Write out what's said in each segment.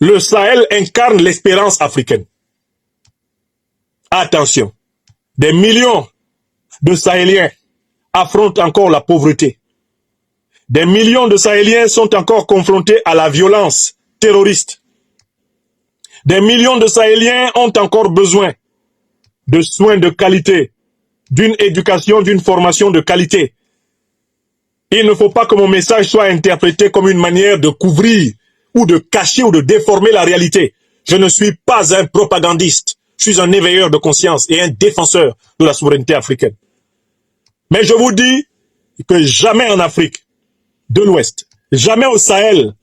Le Sahel incarne l'espérance africaine. Attention, des millions de Sahéliens affrontent encore la pauvreté. Des millions de Sahéliens sont encore confrontés à la violence terroriste. Des millions de Sahéliens ont encore besoin de soins de qualité, d'une éducation, d'une formation de qualité. Il ne faut pas que mon message soit interprété comme une manière de couvrir ou de cacher ou de déformer la réalité. Je ne suis pas un propagandiste. Je suis un éveilleur de conscience et un défenseur de la souveraineté africaine. Mais je vous dis que jamais en Afrique de l'Ouest, jamais au Sahel,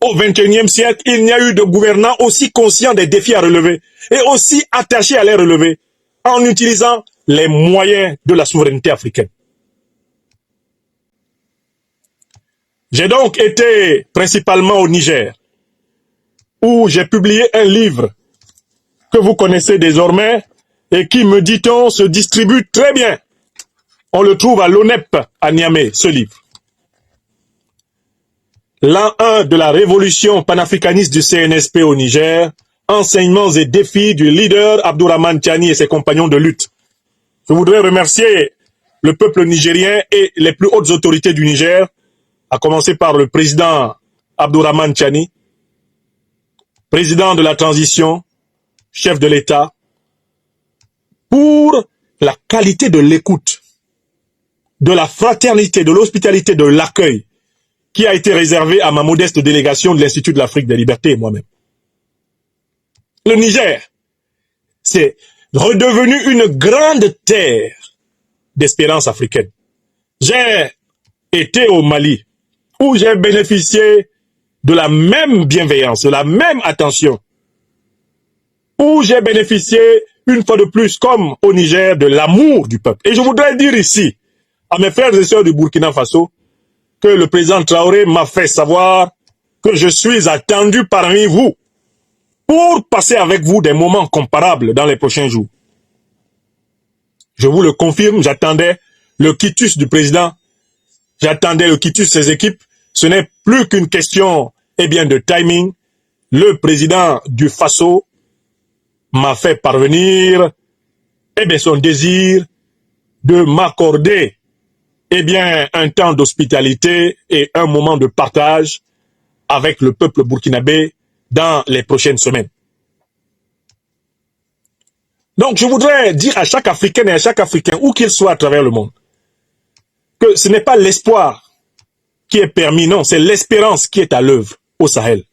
au XXIe siècle, il n'y a eu de gouvernants aussi conscients des défis à relever et aussi attachés à les relever en utilisant les moyens de la souveraineté africaine. J'ai donc été principalement au Niger, où j'ai publié un livre que vous connaissez désormais et qui, me dit-on, se distribue très bien. On le trouve à l'ONEP à Niamey, ce livre. L'an 1 de la révolution panafricaniste du CNSP au Niger, enseignements et défis du leader Abdourahmane Tiani et ses compagnons de lutte. Je voudrais remercier le peuple nigérien et les plus hautes autorités du Niger, à commencer par le président Abdourahmane Tiani, président de la transition, chef de l'État, pour la qualité de l'écoute, de la fraternité, de l'hospitalité, de l'accueil qui a été réservé à ma modeste délégation de l'Institut de l'Afrique des Libertés et moi-même. Le Niger, c'est redevenu une grande terre d'espérance africaine. J'ai été au Mali, où j'ai bénéficié de la même bienveillance, de la même attention, où j'ai bénéficié, une fois de plus, comme au Niger, de l'amour du peuple. Et je voudrais dire ici, à mes frères et sœurs du Burkina Faso, que le président Traoré m'a fait savoir que je suis attendu parmi vous pour passer avec vous des moments comparables dans les prochains jours. Je vous le confirme, j'attendais le quitus du président, j'attendais le quitus de ses équipes. Ce n'est plus qu'une question de timing. Le président du Faso m'a fait parvenir son désir de m'accorder un temps d'hospitalité et un moment de partage avec le peuple burkinabé dans les prochaines semaines. Donc je voudrais dire à chaque Africaine et à chaque Africain, où qu'il soit à travers le monde, que ce n'est pas l'espoir qui est permis, non, c'est l'espérance qui est à l'œuvre au Sahel.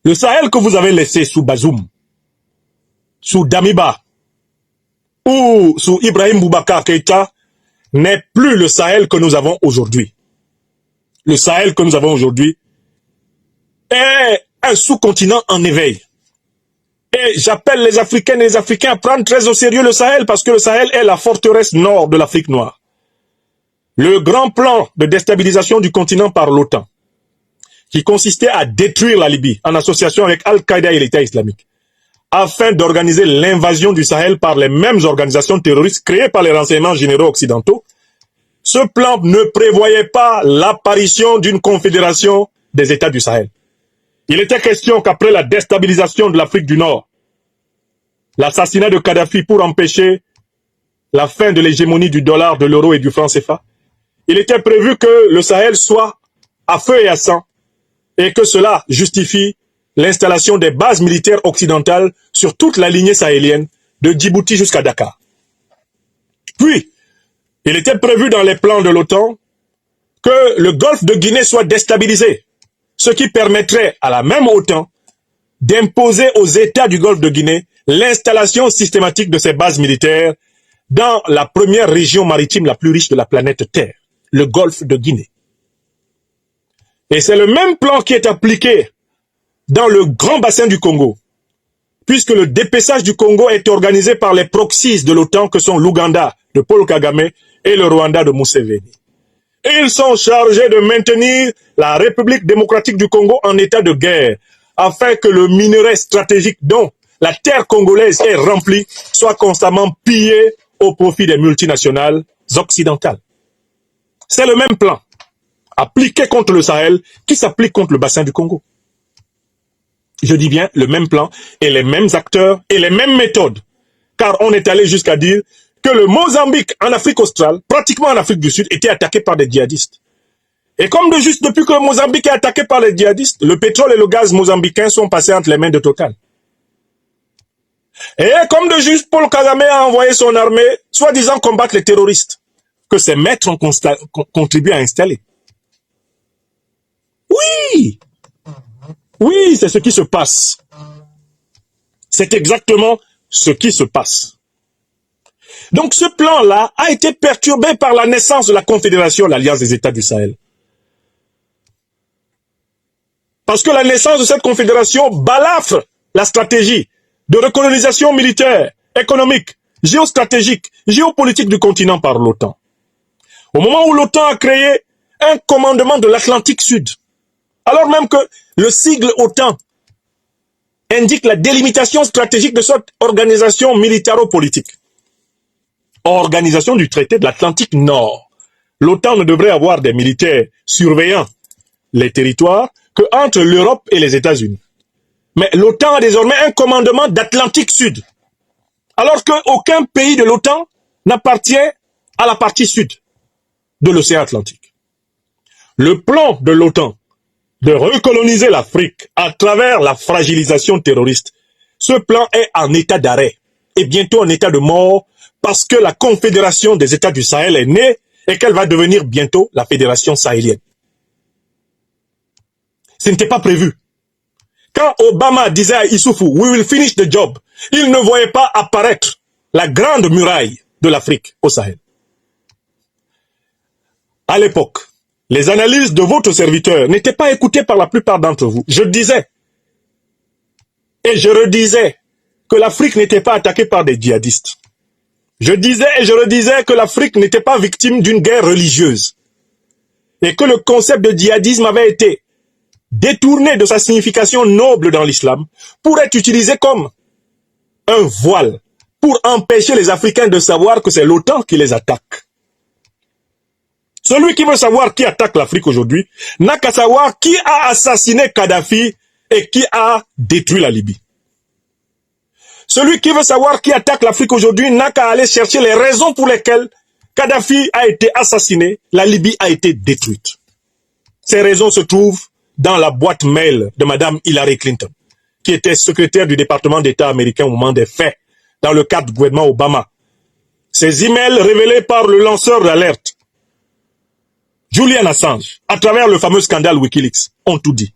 Le Sahel que vous avez laissé sous Bazoum, sous Damiba ou sous Ibrahim Boubacar Keïta n'est plus le Sahel que nous avons aujourd'hui. Le Sahel que nous avons aujourd'hui est un sous-continent en éveil. Et j'appelle les Africaines et les Africains à prendre très au sérieux le Sahel parce que le Sahel est la forteresse nord de l'Afrique noire. Le grand plan de déstabilisation du continent par l'OTAN, qui consistait à détruire la Libye en association avec Al-Qaïda et l'État islamique, afin d'organiser l'invasion du Sahel par les mêmes organisations terroristes créées par les renseignements généraux occidentaux, ce plan ne prévoyait pas l'apparition d'une confédération des États du Sahel. Il était question qu'après la déstabilisation de l'Afrique du Nord, l'assassinat de Kadhafi pour empêcher la fin de l'hégémonie du dollar, de l'euro et du franc CFA, il était prévu que le Sahel soit à feu et à sang et que cela justifie l'installation des bases militaires occidentales sur toute la lignée sahélienne de Djibouti jusqu'à Dakar. Puis, il était prévu dans les plans de l'OTAN que le golfe de Guinée soit déstabilisé, ce qui permettrait à la même OTAN d'imposer aux États du golfe de Guinée l'installation systématique de ces bases militaires dans la première région maritime la plus riche de la planète Terre, le golfe de Guinée. Et c'est le même plan qui est appliqué dans le grand bassin du Congo, puisque le dépeçage du Congo est organisé par les proxies de l'OTAN que sont l'Ouganda de Paul Kagame et le Rwanda de Museveni. Et ils sont chargés de maintenir la République démocratique du Congo en état de guerre, afin que le minerai stratégique dont la terre congolaise est remplie soit constamment pillé au profit des multinationales occidentales. C'est le même plan, appliqué contre le Sahel, qui s'applique contre le bassin du Congo. Je dis bien le même plan et les mêmes acteurs et les mêmes méthodes. Car on est allé jusqu'à dire que le Mozambique en Afrique australe, pratiquement en Afrique du Sud, était attaqué par des djihadistes. Et comme de juste depuis que le Mozambique est attaqué par les djihadistes, le pétrole et le gaz mozambicains sont passés entre les mains de Total. Et comme de juste, Paul Kagame a envoyé son armée, soi-disant combattre les terroristes, que ses maîtres ont contribué à installer. Oui, oui, c'est ce qui se passe. C'est exactement ce qui se passe. Donc ce plan-là a été perturbé par la naissance de la Confédération, l'Alliance des États du Sahel. Parce que la naissance de cette confédération balafre la stratégie de recolonisation militaire, économique, géostratégique, géopolitique du continent par l'OTAN. Au moment où l'OTAN a créé un commandement de l'Atlantique Sud, alors même que le sigle OTAN indique la délimitation stratégique de cette organisation militaro-politique. Organisation du traité de l'Atlantique Nord. L'OTAN ne devrait avoir des militaires surveillant les territoires que entre l'Europe et les États-Unis. Mais l'OTAN a désormais un commandement d'Atlantique Sud. Alors qu'aucun pays de l'OTAN n'appartient à la partie sud de l'océan Atlantique. Le plan de l'OTAN de recoloniser l'Afrique à travers la fragilisation terroriste, ce plan est en état d'arrêt et bientôt en état de mort parce que la Confédération des États du Sahel est née et qu'elle va devenir bientôt la Fédération sahélienne. Ce n'était pas prévu. Quand Obama disait à Issoufou, we will finish the job, il ne voyait pas apparaître la grande muraille de l'Afrique au Sahel. À l'époque, les analyses de votre serviteur n'étaient pas écoutées par la plupart d'entre vous. Je disais, et je redisais, que l'Afrique n'était pas attaquée par des djihadistes. Je disais et je redisais que l'Afrique n'était pas victime d'une guerre religieuse. Et que le concept de djihadisme avait été détourné de sa signification noble dans l'islam pour être utilisé comme un voile pour empêcher les Africains de savoir que c'est l'OTAN qui les attaque. Celui qui veut savoir qui attaque l'Afrique aujourd'hui n'a qu'à savoir qui a assassiné Kadhafi et qui a détruit la Libye. Celui qui veut savoir qui attaque l'Afrique aujourd'hui n'a qu'à aller chercher les raisons pour lesquelles Kadhafi a été assassiné, la Libye a été détruite. Ces raisons se trouvent dans la boîte mail de Madame Hillary Clinton, qui était secrétaire du département d'État américain au moment des faits, dans le cadre du gouvernement Obama. Ces emails révélés par le lanceur d'alerte, Julian Assange, à travers le fameux scandale Wikileaks, ont tout dit.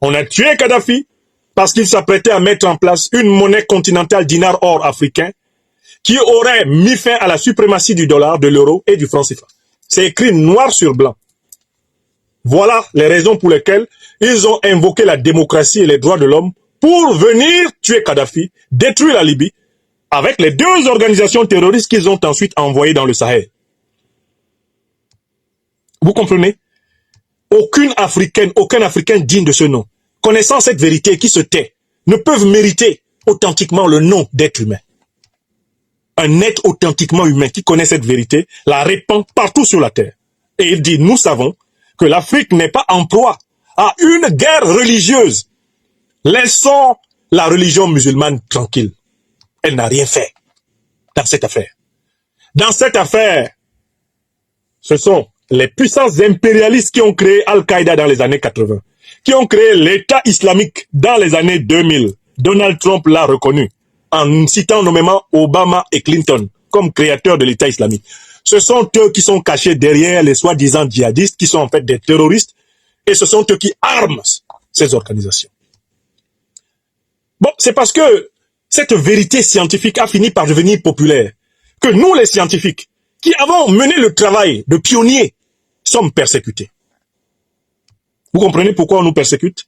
On a tué Kadhafi parce qu'il s'apprêtait à mettre en place une monnaie continentale dinar or africain qui aurait mis fin à la suprématie du dollar, de l'euro et du franc CFA. C'est écrit noir sur blanc. Voilà les raisons pour lesquelles ils ont invoqué la démocratie et les droits de l'homme pour venir tuer Kadhafi, détruire la Libye, avec les deux organisations terroristes qu'ils ont ensuite envoyées dans le Sahel. Vous comprenez? Aucune Africaine, aucun Africain digne de ce nom, connaissant cette vérité qui se tait, ne peuvent mériter authentiquement le nom d'être humain. Un être authentiquement humain qui connaît cette vérité la répand partout sur la terre. Et il dit, nous savons que l'Afrique n'est pas en proie à une guerre religieuse. Laissons la religion musulmane tranquille. Elle n'a rien fait dans cette affaire. Dans cette affaire, ce sont les puissances impérialistes qui ont créé Al-Qaïda dans les années 80, qui ont créé l'État islamique dans les années 2000. Donald Trump l'a reconnu en citant nommément Obama et Clinton comme créateurs de l'État islamique. Ce sont eux qui sont cachés derrière les soi-disant djihadistes, qui sont en fait des terroristes, et ce sont eux qui arment ces organisations. Bon, c'est parce que cette vérité scientifique a fini par devenir populaire que nous, les scientifiques, qui avons mené le travail de pionniers, sommes persécutés. Vous comprenez pourquoi on nous persécute?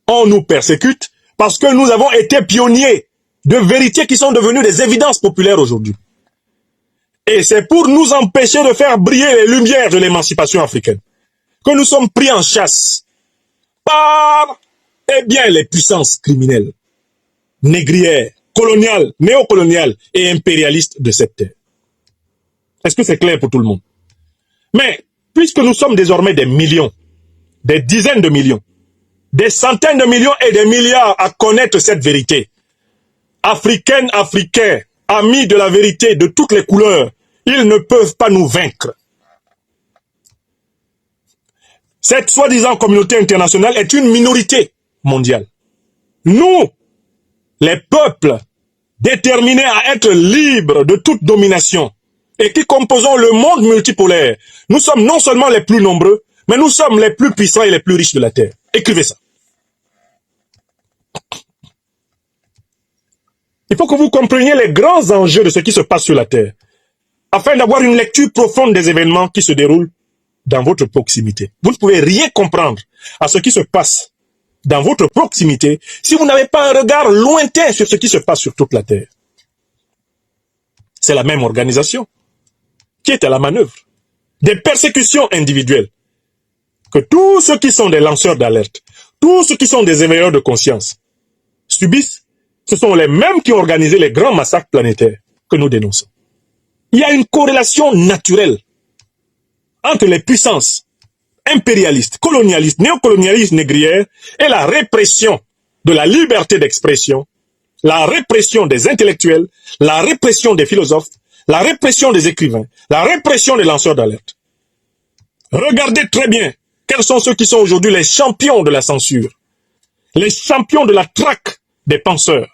On nous persécute parce que nous avons été pionniers de vérités qui sont devenues des évidences populaires aujourd'hui. Et c'est pour nous empêcher de faire briller les lumières de l'émancipation africaine que nous sommes pris en chasse par, eh bien, les puissances criminelles, négrières, coloniales, néocoloniales et impérialistes de cette terre. Est-ce que c'est clair pour tout le monde? Mais, puisque nous sommes désormais des millions, des dizaines de millions, des centaines de millions et des milliards à connaître cette vérité. Africaines, Africains, amis de la vérité de toutes les couleurs, ils ne peuvent pas nous vaincre. Cette soi-disant communauté internationale est une minorité mondiale. Nous, les peuples déterminés à être libres de toute domination et qui composons le monde multipolaire, nous sommes non seulement les plus nombreux, mais nous sommes les plus puissants et les plus riches de la Terre. Écrivez ça. Il faut que vous compreniez les grands enjeux de ce qui se passe sur la Terre, afin d'avoir une lecture profonde des événements qui se déroulent dans votre proximité. Vous ne pouvez rien comprendre à ce qui se passe dans votre proximité si vous n'avez pas un regard lointain sur ce qui se passe sur toute la Terre. C'est la même organisation qui est à la manœuvre. Des persécutions individuelles que tous ceux qui sont des lanceurs d'alerte, tous ceux qui sont des éveilleurs de conscience subissent, ce sont les mêmes qui ont organisé les grands massacres planétaires que nous dénonçons. Il y a une corrélation naturelle entre les puissances impérialistes, colonialistes, néocolonialistes négrières et la répression de la liberté d'expression, la répression des intellectuels, la répression des philosophes, la répression des écrivains, la répression des lanceurs d'alerte. Regardez très bien quels sont ceux qui sont aujourd'hui les champions de la censure, les champions de la traque des penseurs.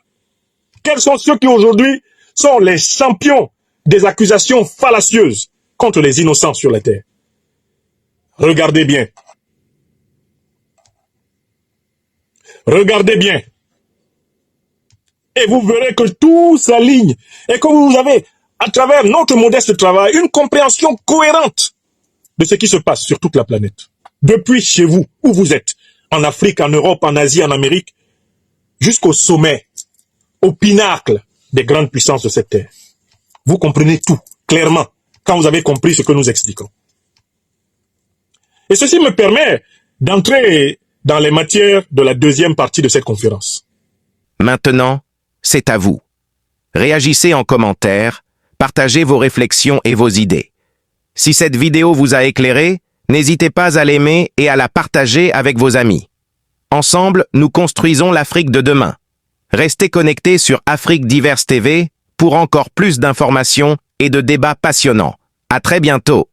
Quels sont ceux qui aujourd'hui sont les champions des accusations fallacieuses contre les innocents sur la terre? Regardez bien. Regardez bien. Et vous verrez que tout s'aligne et que vous avez, à travers notre modeste travail, une compréhension cohérente de ce qui se passe sur toute la planète. Depuis chez vous, où vous êtes, en Afrique, en Europe, en Asie, en Amérique, jusqu'au sommet, au pinacle des grandes puissances de cette terre. Vous comprenez tout, clairement, quand vous avez compris ce que nous expliquons. Et ceci me permet d'entrer dans les matières de la deuxième partie de cette conférence. Maintenant, c'est à vous. Réagissez en commentaire, partagez vos réflexions et vos idées. Si cette vidéo vous a éclairé, n'hésitez pas à l'aimer et à la partager avec vos amis. Ensemble, nous construisons l'Afrique de demain. Restez connectés sur Afrique Diverse TV pour encore plus d'informations et de débats passionnants. À très bientôt.